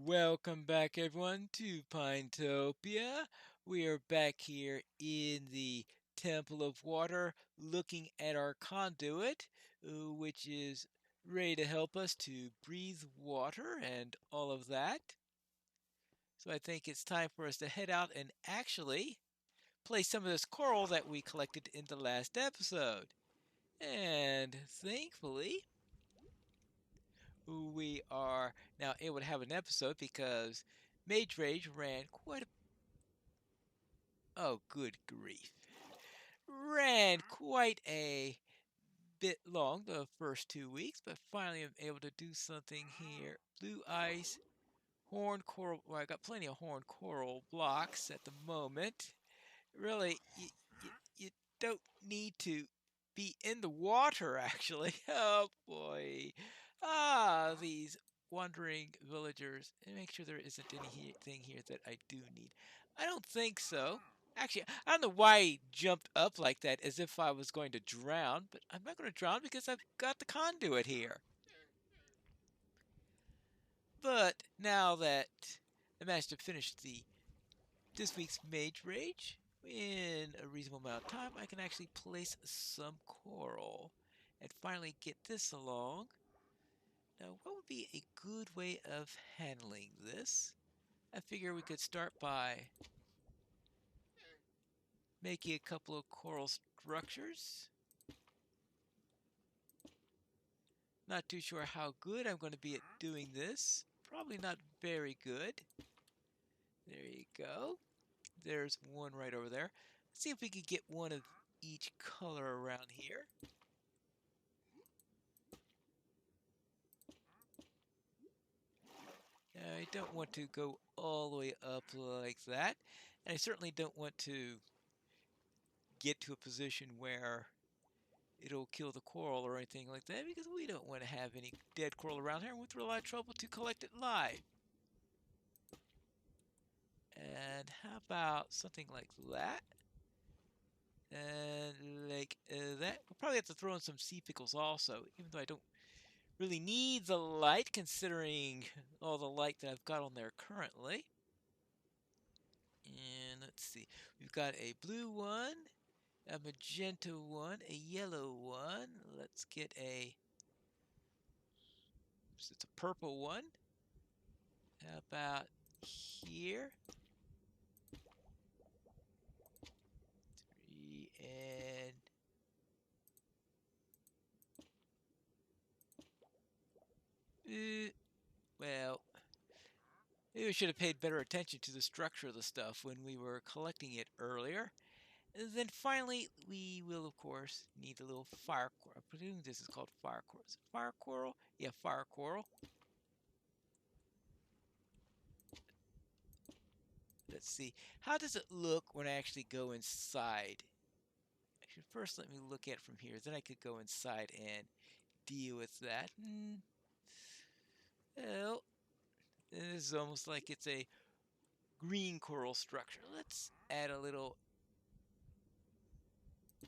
Welcome back, everyone, to Pinetopia. We are back here in the Temple of Water looking at our conduit, which is ready to help us to breathe water and all of that. So I think it's time for us to head out and actually play some of this coral that we collected in the last episode. And thankfully, we are now able to have an episode because Mage Rage ran quite a oh good grief. Ran quite a bit long the first 2 weeks, but finally I'm able to do something here. Blue ice, horn coral. Well, I got plenty of horn coral blocks at the moment. Really, you don't need to be in the water, actually. Oh boy. These wandering villagers. And make sure there isn't anything here that I do need. I don't think so. Actually, I don't know why I jumped up like that as if I was going to drown, but I'm not going to drown because I've got the conduit here. But now that I managed to finish this week's Mage Rage in a reasonable amount of time, I can actually place some coral and finally get this along. Now, what would be a good way of handling this? I figure we could start by making a couple of coral structures. Not too sure how good I'm going to be at doing this. Probably not very good. There you go. There's one right over there. Let's see if we could get one of each color around here. I don't want to go all the way up like that. And I certainly don't want to get to a position where it'll kill the coral or anything like that because we don't want to have any dead coral around here and we're through a lot of trouble to collect it live. And how about something like that? And like that. We'll probably have to throw in some sea pickles also, even though I don't really need the light considering all the light that I've got on there currently. And let's see, we've got a blue one, a magenta one, a yellow one. Let's get it's a purple one. How about here? Three and well, maybe we should have paid better attention to the structure of the stuff when we were collecting it earlier. And then finally, we will, of course, need a little fire coral. I presume this is called fire coral. Is it fire coral? Yeah, fire coral. Let's see. How does it look when I actually go inside? Actually, first let me look at it from here. Then I could go inside and deal with that. Well, this is almost like it's a green coral structure. Let's add a little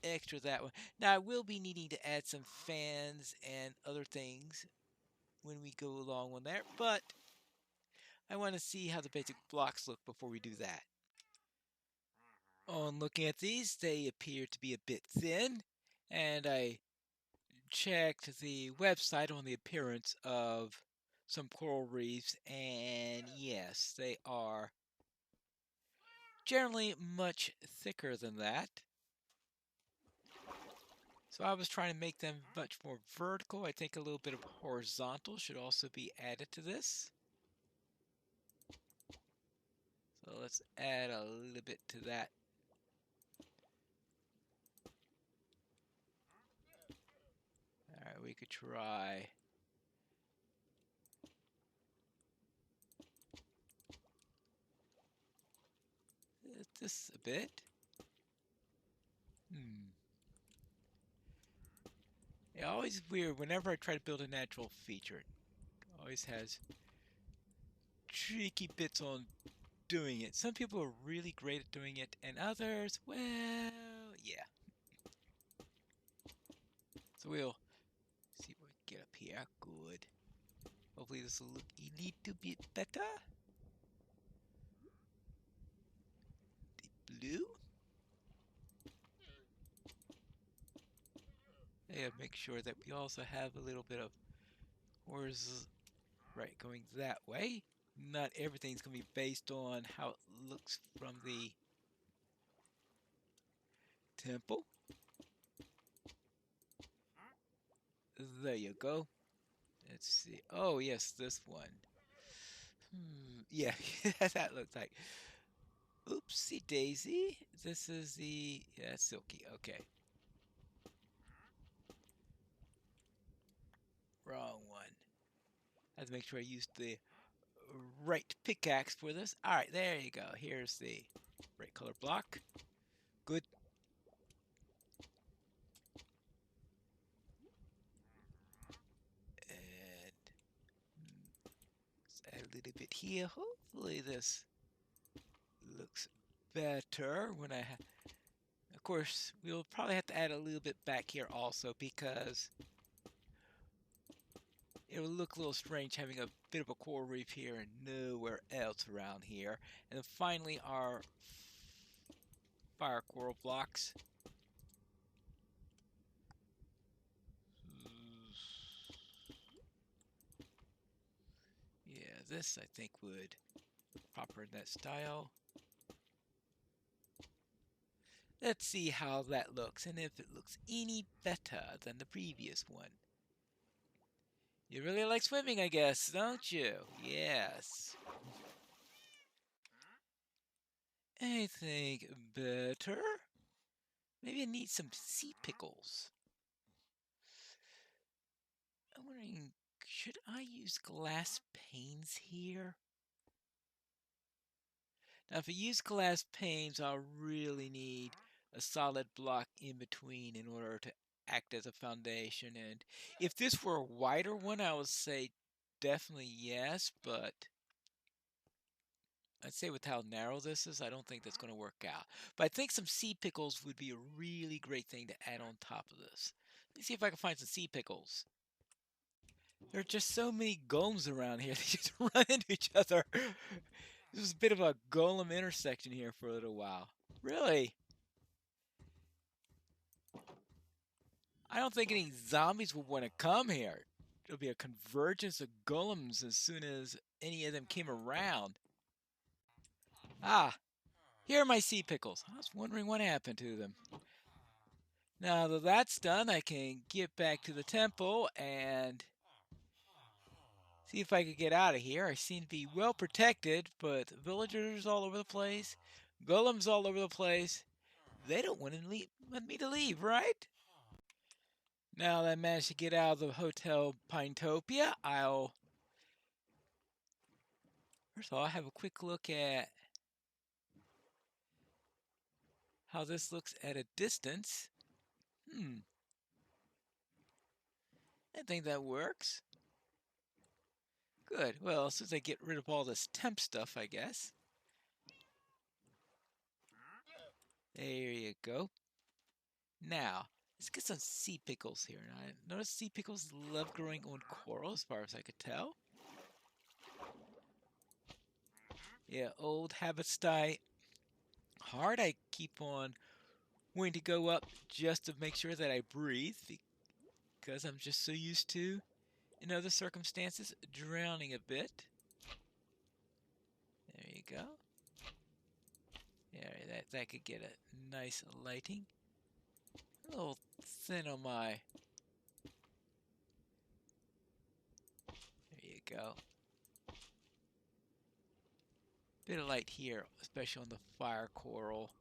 extra that one. Now I will be needing to add some fans and other things when we go along on there, but I want to see how the basic blocks look before we do that. On looking at these, they appear to be a bit thin, and I checked the website on the appearance of some coral reefs, and yes, they are generally much thicker than that. So I was trying to make them much more vertical. I think a little bit of horizontal should also be added to this. So let's add a little bit to that. All right, we could try this a bit. Yeah, always weird. Whenever I try to build a natural feature, it always has tricky bits on doing it. Some people are really great at doing it, and others, well, yeah. So we'll see what we can get up here. Good. Hopefully this will look a little bit better. The blue. Yeah, make sure that we also have a little bit of horizontal, right, going that way. Not everything's going to be based on how it looks from the temple. There you go. Let's see. Oh, yes, this one. Yeah, that looks like. Oopsie daisy. This is the. Yeah, that's silky. Okay. Wrong one. I have to make sure I use the right pickaxe for this. Alright, there you go. Here's the right color block. Good. And let's add a little bit here. Hopefully this looks better when I have. Of course, we'll probably have to add a little bit back here also because it will look a little strange having a bit of a coral reef here and nowhere else around here. And then finally our fire coral blocks. Yeah, this I think would proper in that style. Let's see how that looks and if it looks any better than the previous one. You really like swimming, I guess, don't you? Yes. Anything better? Maybe I need some sea pickles. I'm wondering, should I use glass panes here? Now, if I use glass panes, I'll really need a solid block in between in order to act as a foundation. And if this were a wider one, I would say definitely yes, but I'd say with how narrow this is, I don't think that's going to work out. But I think some sea pickles would be a really great thing to add on top of this. Let me see if I can find some sea pickles. There are just so many golems around here. They just run into each other. This is a bit of a golem intersection here for a little while. Really? I don't think any zombies will want to come here. There'll be a convergence of golems as soon as any of them came around. Ah, here are my sea pickles. I was wondering what happened to them. Now that that's done, I can get back to the temple and see if I could get out of here. I seem to be well protected, but villagers all over the place, golems all over the place. They don't want me to leave, right? Now that I managed to get out of the Hotel Pinetopia, I'll first of all have a quick look at how this looks at a distance. I think that works. Good. Well, as soon as I get rid of all this temp stuff, I guess. There you go. Now, let's get some sea pickles here. Now, I noticed sea pickles love growing on coral, as far as I could tell. Yeah, old habits die hard. I keep on wanting to go up just to make sure that I breathe because I'm just so used to, in other circumstances, drowning a bit. There you go. Yeah, that could get a nice lighting. A little thin on my. There you go. Bit of light here, especially on the fire coral.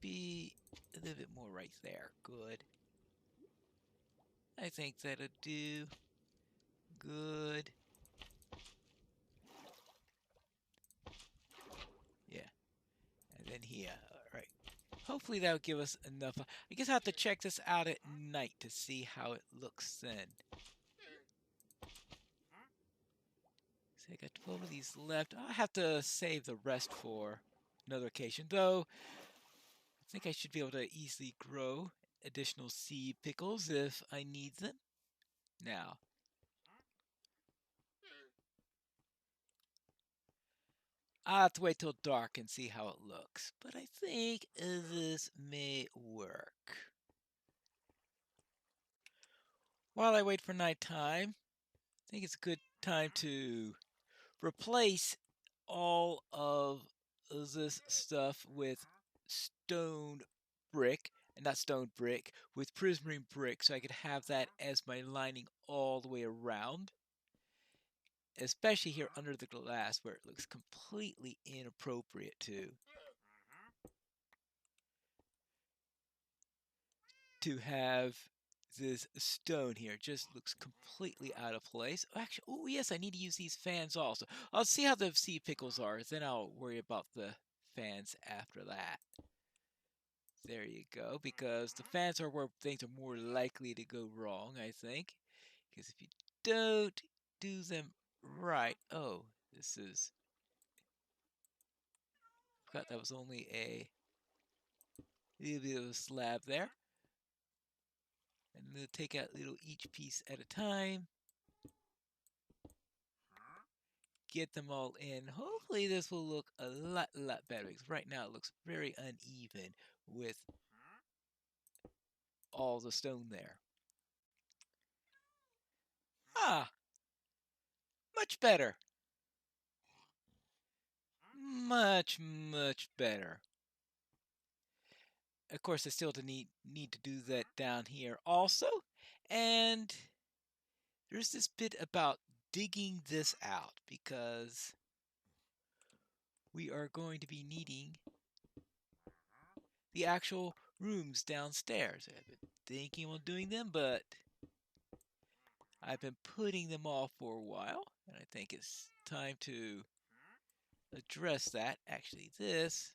Maybe a little bit more right there. Good. I think that'll do. Good. Yeah. And then here. Alright. Hopefully that'll give us enough. I guess I'll have to check this out at night to see how it looks then. So I got 12 of these left. I'll have to save the rest for another occasion. Though, I think I should be able to easily grow additional sea pickles if I need them. Now, I'll have to wait till dark and see how it looks, but I think this may work. While I wait for nighttime, I think it's a good time to replace all of this stuff with stone brick, and not stone brick, with prismarine brick, so I could have that as my lining all the way around. Especially here under the glass where it looks completely inappropriate to have this stone here. It just looks completely out of place. Actually, oh yes, I need to use these fans also. I'll see how the sea pickles are, then I'll worry about the fans after that. There you go, because the fans are where things are more likely to go wrong, I think. Because if you don't do them right, oh, this is, I forgot that was only a little bit of a slab there. And we'll take out little each piece at a time. Get them all in. Hopefully this will look a lot better, because right now it looks very uneven with all the stone there. Ah, much better. Much better. Of course, I still need to do that down here also. And there's this bit about digging this out, because we are going to be needing the actual rooms downstairs. I've been thinking of doing them, but I've been putting them off for a while, and I think it's time to address that. Actually, this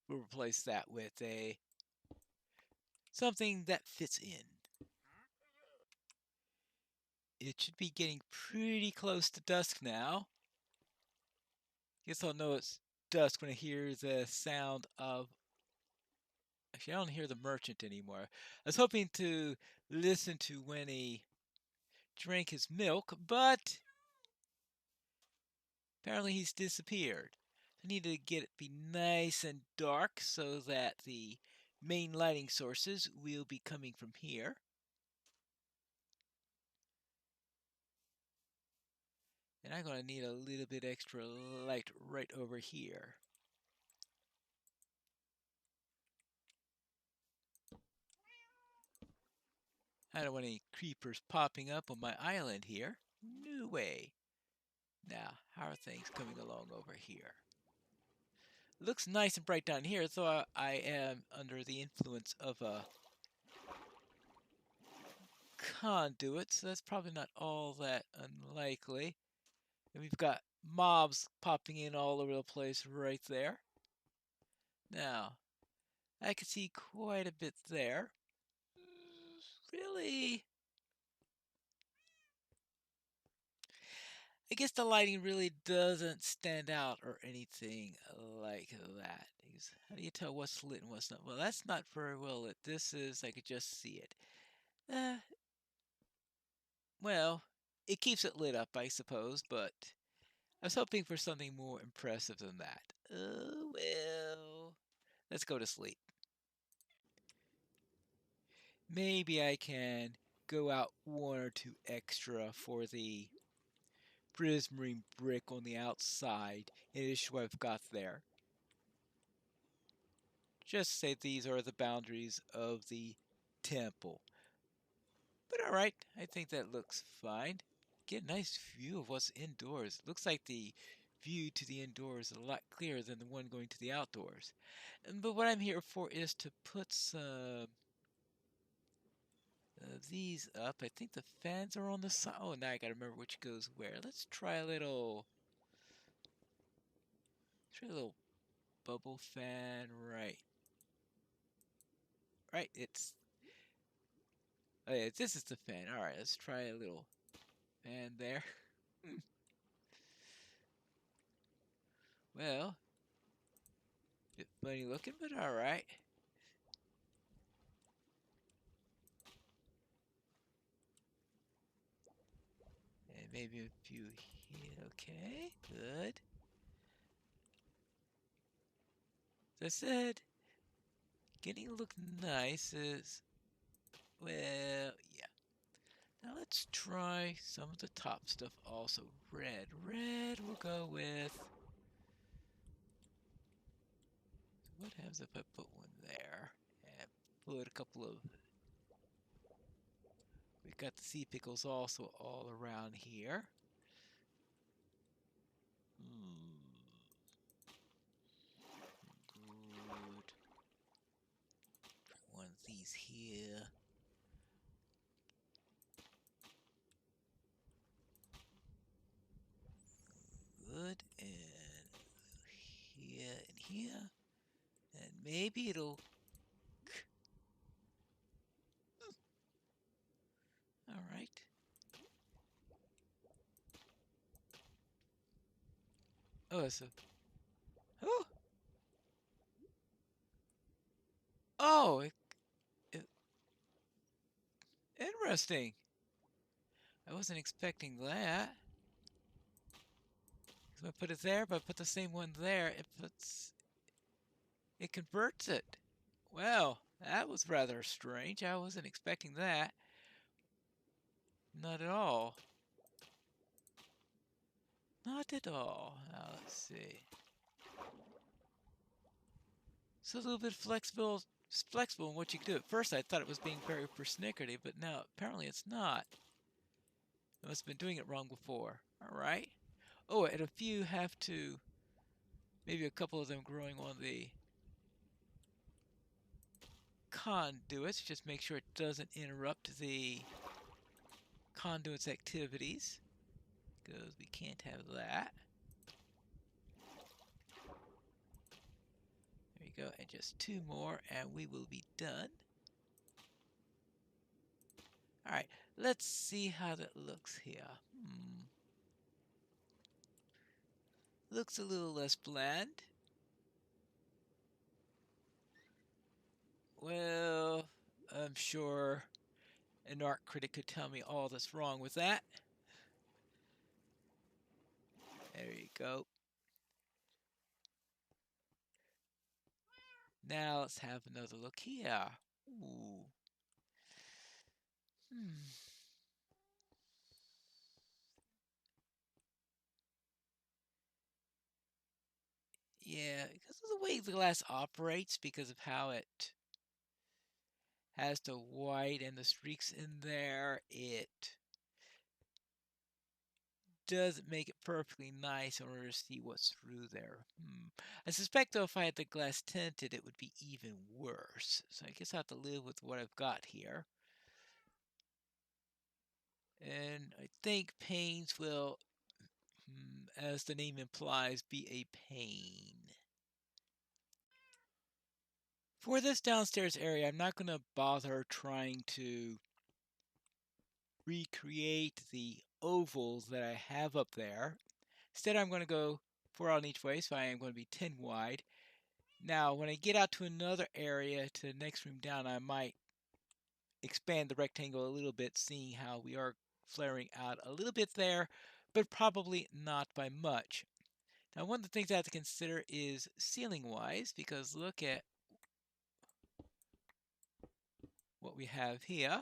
we'll replace that with a something that fits in. It should be getting pretty close to dusk now. Guess I'll know it's dusk when I hear the sound of. Actually, I don't hear the merchant anymore. I was hoping to listen to when he drank his milk, but apparently he's disappeared. I need to get it be nice and dark so that the main lighting sources will be coming from here. And I'm going to need a little bit extra light right over here. I don't want any creepers popping up on my island here. No way. Now, how are things coming along over here? Looks nice and bright down here, though I am under the influence of a conduit, so that's probably not all that unlikely. And we've got mobs popping in all over the place right there. Now, I can see quite a bit there. Really, I guess the lighting really doesn't stand out or anything like that. How do you tell what's lit and what's not? Well, that's not very well lit. This is, I could just see it. Uh, well, it keeps it lit up, I suppose, but I was hoping for something more impressive than that. Oh, well. Let's go to sleep. Maybe I can go out one or two extra for the prismarine brick on the outside in addition to what I've got there. Just say these are the boundaries of the temple. But alright, I think that looks fine. Get a nice view of what's indoors. Looks like the view to the indoors is a lot clearer than the one going to the outdoors. But what I'm here for is to put some these up. I think the fans are on the side. Oh, now I gotta remember which goes where. Let's try a little bubble fan, right? Right, it's oh yeah, this is the fan. All right, let's try a little fan there. Well, bit funny looking, but all right. maybe a few here. Okay, good. As I said, getting to look nice is, well, yeah. Now let's try some of the top stuff also. Red. Red we'll go with. What happens if I put one there? And put a couple of. We've got the sea pickles also all around here. Good. One of these here. Good. And here and here. And maybe it'll. All right. Oh, it's a. Oh! Oh! Interesting. I wasn't expecting that. If I put it there, if I put the same one there, it converts it. Well, that was rather strange. I wasn't expecting that. Not at all. Not at all. Now let's see. So a little bit flexible in what you can do. At first I thought it was being very persnickety, but now apparently it's not. I must have been doing it wrong before. Alright. Oh, and a few have to, maybe a couple of them growing on the conduits. Just make sure it doesn't interrupt the conduit's activities, because we can't have that. There you go, and just two more and we will be done. Alright, let's see how that looks here. Looks a little less bland. Well, I'm sure an art critic could tell me all that's wrong with that. There you go. Now let's have another look here. Ooh. Yeah, because of the way the glass operates, because of how it has the white and the streaks in there, it doesn't make it perfectly nice in order to see what's through there. I suspect, though, if I had the glass tinted, it would be even worse. So I guess I have to live with what I've got here. And I think pains will, as the name implies, be a pain. For this downstairs area, I'm not going to bother trying to recreate the ovals that I have up there. Instead, I'm going to go 4 on each way, so I am going to be 10 wide. Now, when I get out to another area, to the next room down, I might expand the rectangle a little bit, seeing how we are flaring out a little bit there, but probably not by much. Now, one of the things I have to consider is ceiling-wise, because look at what we have here.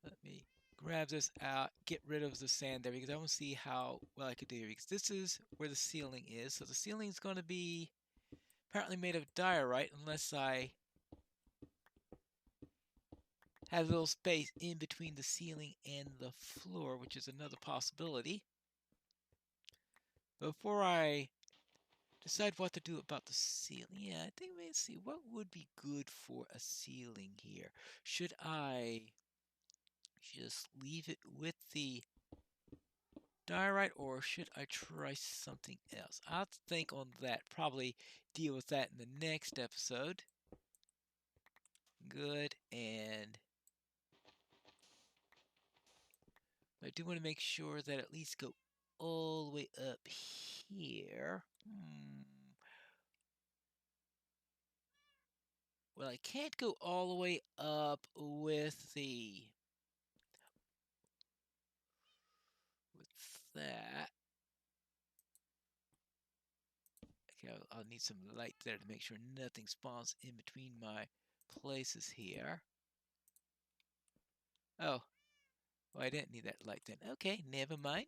Let me grab this out, get rid of the sand there, because I want to see how well I could do here, because this is where the ceiling is. So the ceiling is going to be apparently made of diorite, unless I have a little space in between the ceiling and the floor, which is another possibility. Before I decide what to do about the ceiling, yeah, I think let's see what would be good for a ceiling here. Should I just leave it with the diorite, or should I try something else? I'll have to think on that. Probably deal with that in the next episode. Good, and I do want to make sure that at least go all the way up here. Well, I can't go all the way up with the that. Okay, I'll need some light there to make sure nothing spawns in between my places here. Oh, well, I didn't need that light then. Okay, never mind.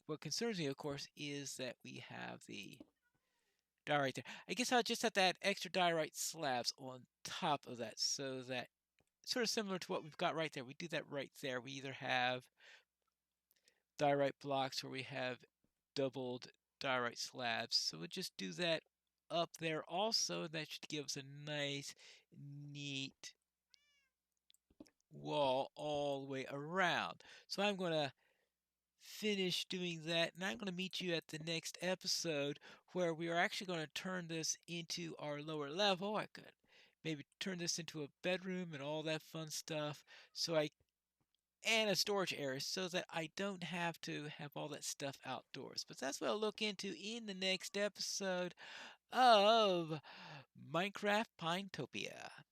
What concerns me, of course, is that we have the diorite there. I guess I'll just have to add extra diorite slabs on top of that so that sort of similar to what we've got right there. We do that right there. We either have diorite blocks or we have doubled diorite slabs. So we'll just do that up there also. That should give us a nice, neat wall all the way around. So I'm going to finish doing that, and I'm going to meet you at the next episode where we are actually going to turn this into our lower level. I could maybe turn this into a bedroom and all that fun stuff, so I and a storage area so that I don't have to have all that stuff outdoors. But that's what I'll look into in the next episode of Minecraft Pinetopia.